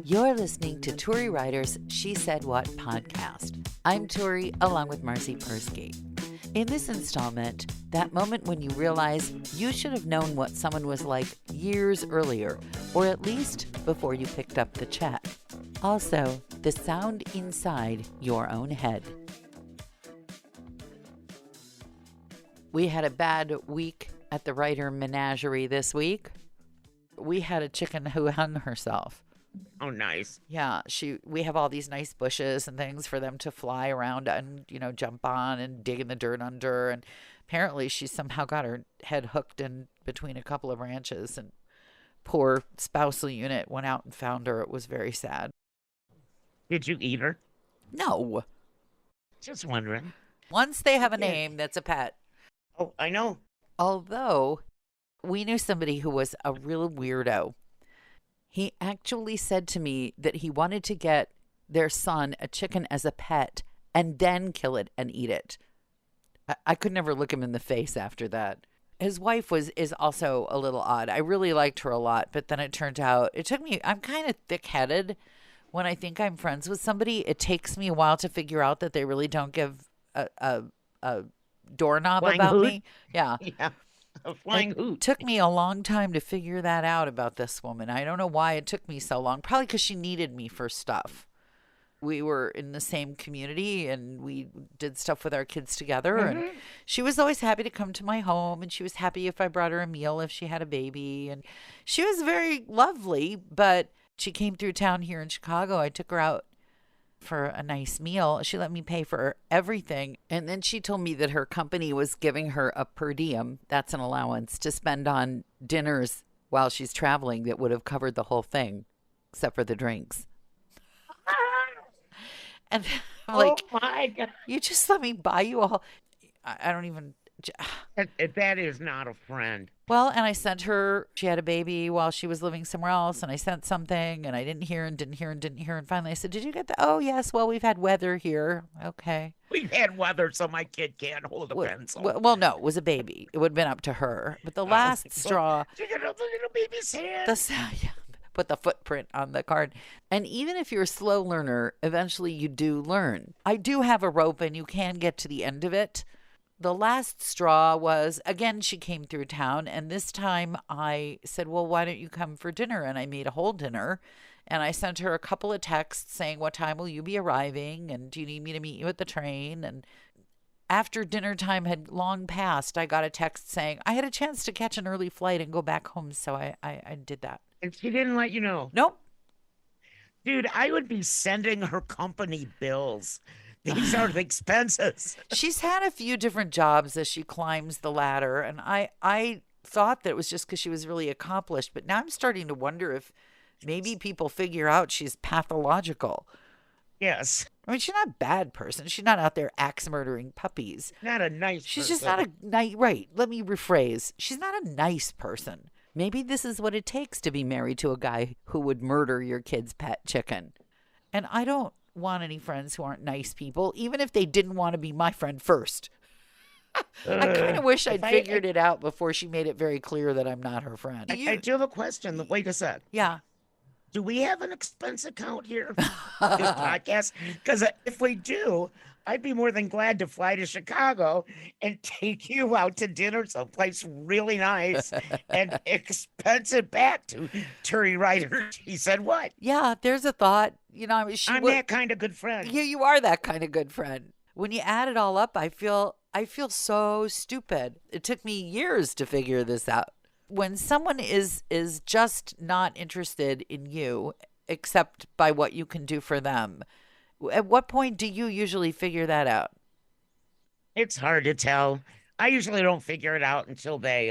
You're listening to Turi Ryder's She Said What podcast. I'm Turi, along with Marci Persky. In this installment, that moment when you realize you should have known what someone was like years earlier, or at least before you picked up the check. Also, the sound inside your own head. We had a bad week at the Ryder menagerie this week. We had a chicken who hung herself. Oh, nice. Yeah, we have all these nice bushes and things for them to fly around and, jump on and dig in the dirt under. And apparently she somehow got her head hooked in between a couple of branches, and poor spousal unit went out and found her. It was very sad. Did you eat her? No. Just wondering. Once they have a name, that's a pet. Oh, I know. Although we knew somebody who was a real weirdo. He actually said to me that he wanted to get their son a chicken as a pet and then kill it and eat it. I could never look him in the face after that. His wife is also a little odd. I really liked her a lot, but then it turned out, I'm kind of thick-headed. When I think I'm friends with somebody, it takes me a while to figure out that they really don't give a doorknob Flying about hoot? me. Yeah. Yeah, a flying hoot. It took me a long time to figure that out about this woman. I don't know why it took me so long. Probably because she needed me for stuff. We were in the same community and we did stuff with our kids together. Mm-hmm. And she was always happy to come to my home. And she was happy if I brought her a meal if she had a baby. And she was very lovely. But she came through town here in Chicago. I took her out for a nice meal. She let me pay for everything. And then she told me that her company was giving her a per diem, that's an allowance, to spend on dinners while she's traveling that would have covered the whole thing, except for the drinks. And I'm like, oh my God. You just let me buy you all. I don't even. That is not a friend. Well, and I sent her, she had a baby while she was living somewhere else, and I sent something, and I didn't hear. And finally I said, did you get the, oh, yes, well, we've had weather here. Okay. We've had weather, so my kid can't hold a pencil. Well, no, it was a baby. It would have been up to her. But the last straw. You get a little baby's hand. Put the footprint on the card. And even if you're a slow learner, eventually you do learn. I do have a rope, and you can get to the end of it. The last straw was, again, she came through town, and this time I said, well, why don't you come for dinner? And I made a whole dinner, and I sent her a couple of texts saying, what time will you be arriving? And do you need me to meet you at the train? And after dinner time had long passed, I got a text saying, I had a chance to catch an early flight and go back home, so I did that. And she didn't let you know? Nope. Dude, I would be sending her company bills. These are the expenses. She's had a few different jobs as she climbs the ladder, and I thought that it was just because she was really accomplished, but now I'm starting to wonder if maybe people figure out she's pathological. Yes. I mean, she's not a bad person. She's not out there axe murdering puppies. Not a nice She's person. just not a nice, right, let me rephrase. She's not a nice person. Maybe this is what it takes to be married to a guy who would murder your kid's pet chicken. And I don't want any friends who aren't nice people, even if they didn't want to be my friend first. I kind of wish I'd figured it out before she made it very clear that I'm not her friend. I do have a question. Wait a sec. Yeah. Do we have an expense account here? This podcast? Because if we do, I'd be more than glad to fly to Chicago and take you out to dinner someplace really nice and expense it back to Turi Ryder. He said what? Yeah, there's a thought. I'm that kind of good friend. Yeah, you are that kind of good friend. When you add it all up, I feel so stupid. It took me years to figure this out. When someone is just not interested in you, except by what you can do for them, at what point do you usually figure that out? It's hard to tell. I usually don't figure it out until they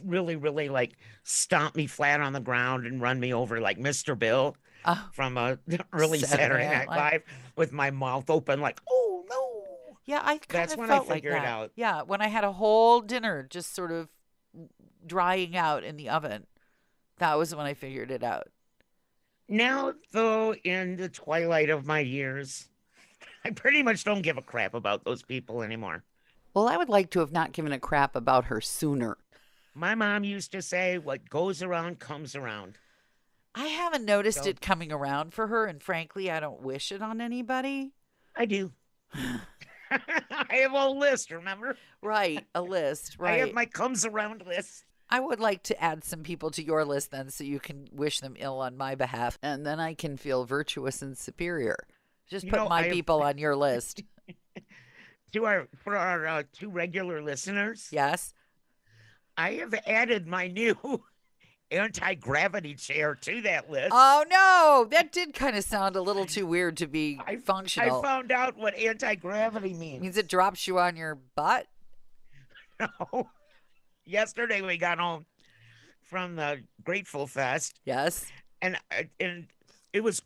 really, really like stomp me flat on the ground and run me over like Mr. Bill from early Saturday Night Live with my mouth open like, oh no. Yeah, I kind That's of when felt I figure like it that. out. Yeah, when I had a whole dinner just sort of drying out in the oven, that was when I figured it out. Now, though, in the twilight of my years, I pretty much don't give a crap about those people anymore. Well, I would like to have not given a crap about her sooner. My mom used to say, what goes around comes around. I haven't noticed So it coming around for her, and frankly, I don't wish it on anybody. I do. I have a list, remember? Right, a list, I have right. my comes around list. I would like to add some people to your list then so you can wish them ill on my behalf, and then I can feel virtuous and superior. Just You put know, my I have people on your list. for our two regular listeners, Yes? I have added my new anti-gravity chair to that list. Oh, no. That did kind of sound a little too weird to be I functional. found out what anti-gravity Means it means. drops you on your butt? No. Yesterday we got home from the Grateful Fest, Yes. and it was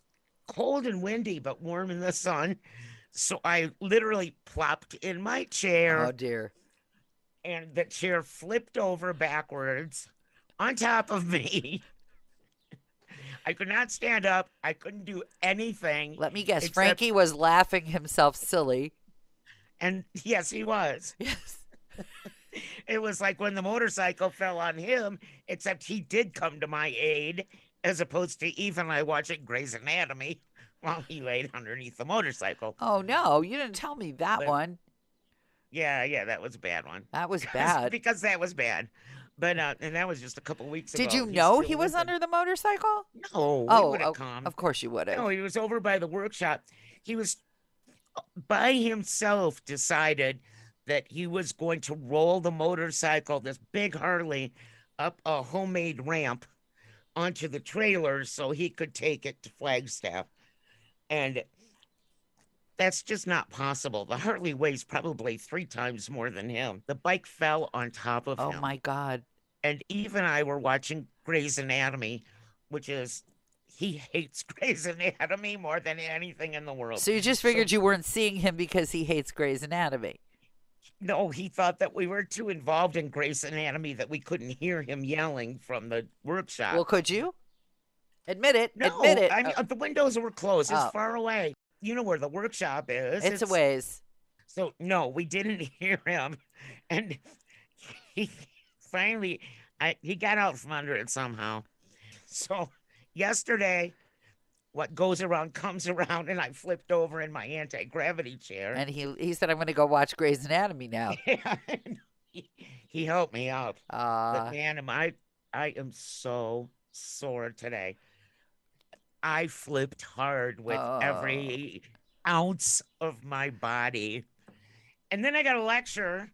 cold and windy, but warm in the sun. So I literally plopped in my Oh, chair, dear. and the chair flipped over backwards on top of me. I could not stand up. I couldn't do anything Let me guess. except, Frankie was laughing himself silly. and yes, he was. Yes. It was like when the motorcycle fell on him, except he did come to my aid, as opposed to Eve and I watching Grey's Anatomy while he laid underneath the motorcycle. Oh, no. You didn't tell me that But one. yeah, that was a bad one. That was bad. Because that was bad. But and that was just a couple weeks Did ago. you He's know still he was limping. under the motorcycle? No, we Oh, would have come. of course you would have. No, he was over by the workshop. He was by himself decided that he was going to roll the motorcycle, this big Harley, up a homemade ramp onto the trailer so he could take it to Flagstaff. And that's just not possible. The Harley weighs probably 3 times more than him. The bike fell on top of Oh, him. my God. And Eve and I were watching Grey's Anatomy, which is, he hates Grey's Anatomy more than anything in the world. So you just figured you weren't seeing him because he hates Grey's Anatomy. No, he thought that we were too involved in Grey's Anatomy that we couldn't hear him yelling from the workshop. Well, could you? Admit it. No, Admit it. I mean, the windows were closed. It's Oh. far away. You know where the workshop is. It's a ways. So, no, we didn't hear him. And he finally, he got out from under it somehow. So, yesterday, what goes around comes around, and I flipped over in my anti-gravity chair. And he said, I'm going to go watch Grey's Anatomy now. He helped me out. But Uh, man, I am so sore today. I flipped hard with every ounce of my body. And then I got a lecture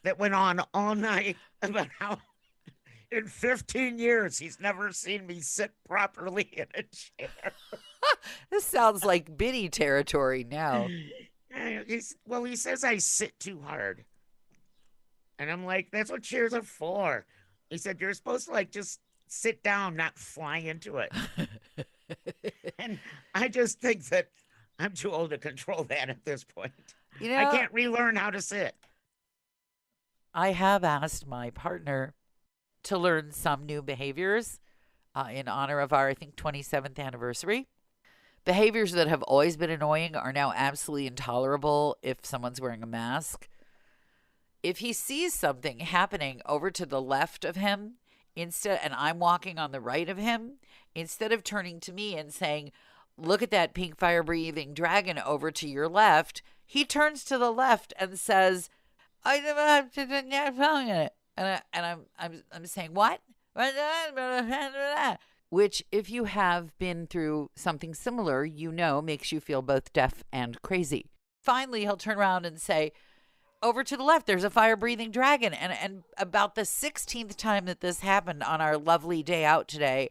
that went on all night about how in 15 years he's never seen me sit properly in a chair. this sounds like Biddy territory now. He says I sit too hard. And I'm like, that's what chairs are for. He said, you're supposed to like just sit down, not fly into it. And I just think that I'm too old to control that at this point. You know, I can't relearn how to sit. I have asked my partner to learn some new behaviors in honor of our, I think, 27th anniversary. Behaviors that have always been annoying are now absolutely intolerable if someone's wearing a mask. If he sees something happening over to the left of him, and I'm walking on the right of him, instead of turning to me and saying, look at that pink fire breathing dragon over to your left, he turns to the left and says, I never have to do it. And I'm saying, what? Which, if you have been through something similar, you know makes you feel both deaf and crazy. Finally, he'll turn around and say, over to the left, there's a fire-breathing dragon. And about the 16th time that this happened on our lovely day out today,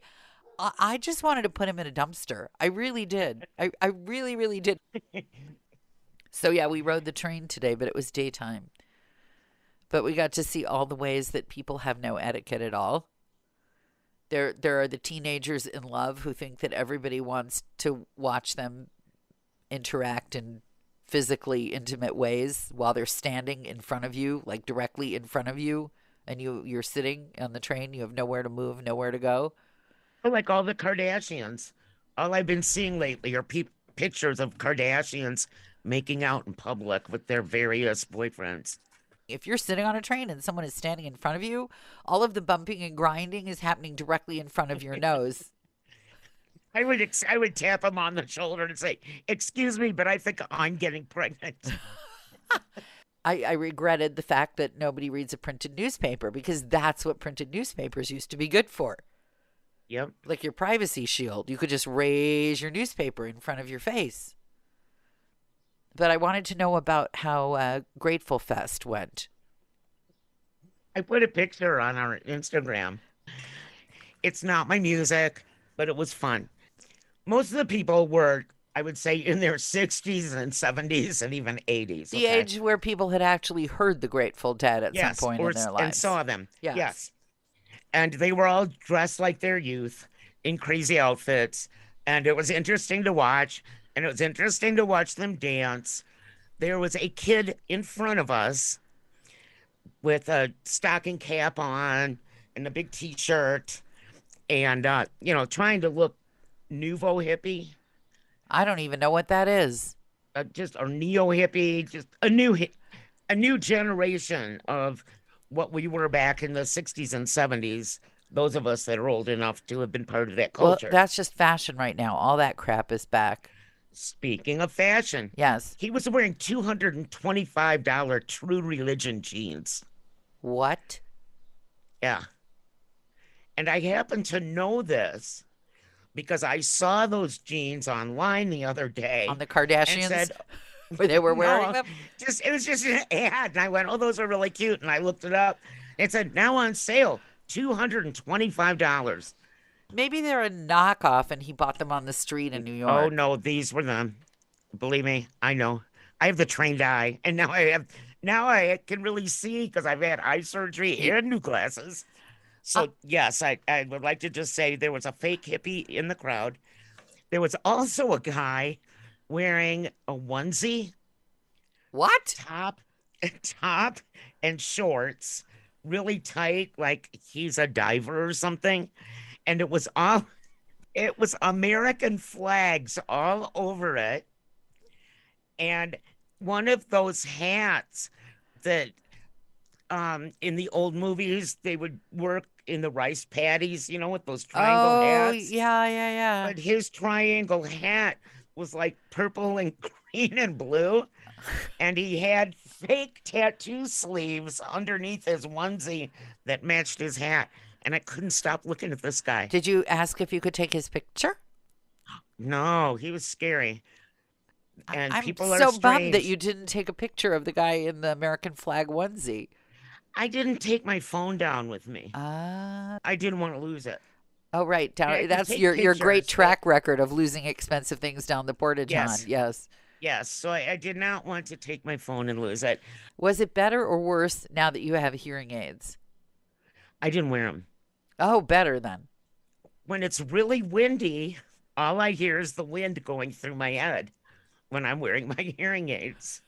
I just wanted to put him in a dumpster. I really did. I really, really did. So, yeah, we rode the train today, but it was daytime. But we got to see all the ways that people have no etiquette at all. There are the teenagers in love who think that everybody wants to watch them interact in physically intimate ways while they're standing in front of you, like directly in front of you, and you're sitting on the train. You have nowhere to move, nowhere to go. Like all the Kardashians. All I've been seeing lately are pictures of Kardashians making out in public with their various boyfriends. If you're sitting on a train and someone is standing in front of you, all of the bumping and grinding is happening directly in front of your nose. I would tap him on the shoulder and say, "Excuse me, but I think I'm getting pregnant." I regretted the fact that nobody reads a printed newspaper because that's what printed newspapers used to be good for. Yep. Like your privacy shield. You could just raise your newspaper in front of your face. But I wanted to know about how Grateful Fest went. I put a picture on our Instagram. It's not my music, but it was fun. Most of the people were, I would say, in their 60s and 70s and even 80s. The Okay. age where people had actually heard the Grateful Dead at some Yes, point or in their and lives. saw them. Yes. Yes. And they were all dressed like their youth in crazy outfits. And it was interesting to watch. And it was interesting to watch them dance. There was a kid in front of us with a stocking cap on and a big t-shirt and trying to look nouveau hippie, I don't even know what that is. just a neo hippie, just a new generation of what we were back in the 60s and 70s. Those of us that are old enough to have been part of that Well, culture. that's just fashion right now. All that crap is back. Speaking of fashion, Yes. he was wearing $225 True Religion jeans. What? Yeah. And I happen to know this because I saw those jeans online the other day On the and Kardashians? said, Where they were wearing no, them? it was just an ad. And I went, oh, those are really cute. And I looked it up. It said, now on sale, $225. Maybe they're a knockoff and he bought them on the street in New Oh, York. no, these were them. Believe me, I know. I have the trained eye. And now I can really see because I've had eye surgery and new glasses. So, yes, I would like to just say there was a fake hippie in the crowd. There was also a guy wearing a onesie, What? top and shorts, really tight, like he's a diver or something. And it was American flags all over it. And one of those hats that in the old movies they would work in the rice paddies, with those triangle Oh, hats. yeah. But his triangle hat was like purple and green and blue. And he had fake tattoo sleeves underneath his onesie that matched his hat. And I couldn't stop looking at this guy. Did you ask if you could take his picture? No, he was scary. And I'm people are so bummed that strange. you didn't take a picture of the guy in the American flag onesie. I didn't take my phone down with me. Ah. I didn't want to lose it. Oh, right. Yeah, I Down. can That's take your great pictures, track record of losing expensive things down the portage Yes. on. Yes. Yes, so I did not want to take my phone and lose it. Was it better or worse now that you have hearing aids? I didn't wear them. Oh, better then. When it's really windy, all I hear is the wind going through my head when I'm wearing my hearing aids.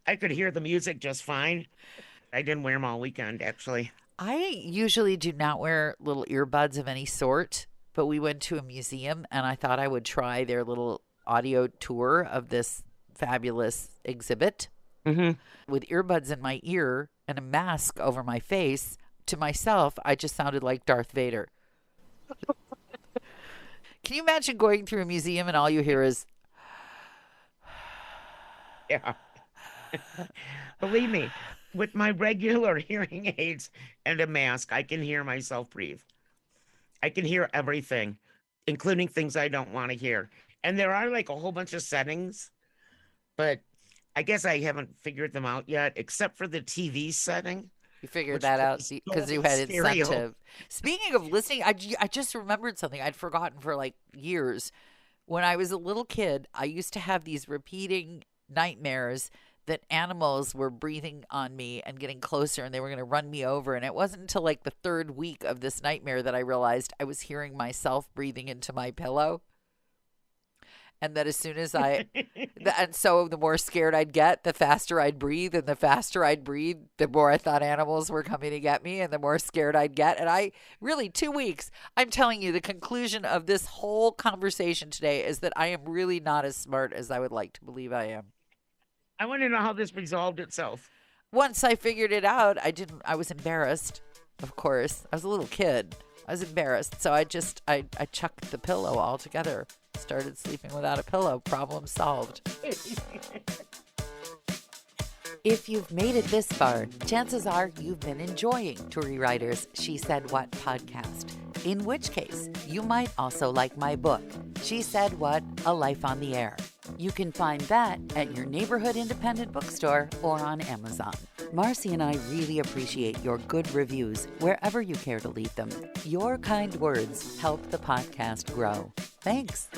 I could hear the music just fine. I didn't wear them all weekend, actually. I usually do not wear little earbuds of any sort, but we went to a museum and I thought I would try their little audio tour of this fabulous exhibit Mm-hmm. with earbuds in my ear and a mask over my face. To myself, I just sounded like Darth Vader. Can you imagine going through a museum and all you hear is, Yeah. Believe me, with my regular hearing aids and a mask, I can hear myself breathe. I can hear everything, including things I don't want to hear. And there are like a whole bunch of settings, but I guess I haven't figured them out yet, except for the TV setting. you figured Which that put out the because you soul had stereo. incentive. Speaking of listening, I just remembered something I'd forgotten for like years. When I was a little kid, I used to have these repeating nightmares that animals were breathing on me and getting closer and they were going to run me over. And it wasn't until like the third week of this nightmare that I realized I was hearing myself breathing into my pillow. And that as soon as and so the more scared I'd get, the faster I'd breathe. And the faster I'd breathe, the more I thought animals were coming to get me and the more scared I'd get. And I really, 2 weeks, I'm telling you, the conclusion of this whole conversation today is that I am really not as smart as I would like to believe I am. I want to know how this resolved itself. Once I figured it out, I was embarrassed, of course. I was a little kid. I was embarrassed. So I chucked the pillow altogether. Started sleeping without a pillow. Problem solved. If you've made it this far, chances are you've been enjoying Turi Ryder's She Said What podcast. In which case, you might also like my book, She Said What? A Life on the Air. You can find that at your neighborhood independent bookstore or on Amazon. Marci and I really appreciate your good reviews wherever you care to leave them. Your kind words help the podcast grow. Thanks.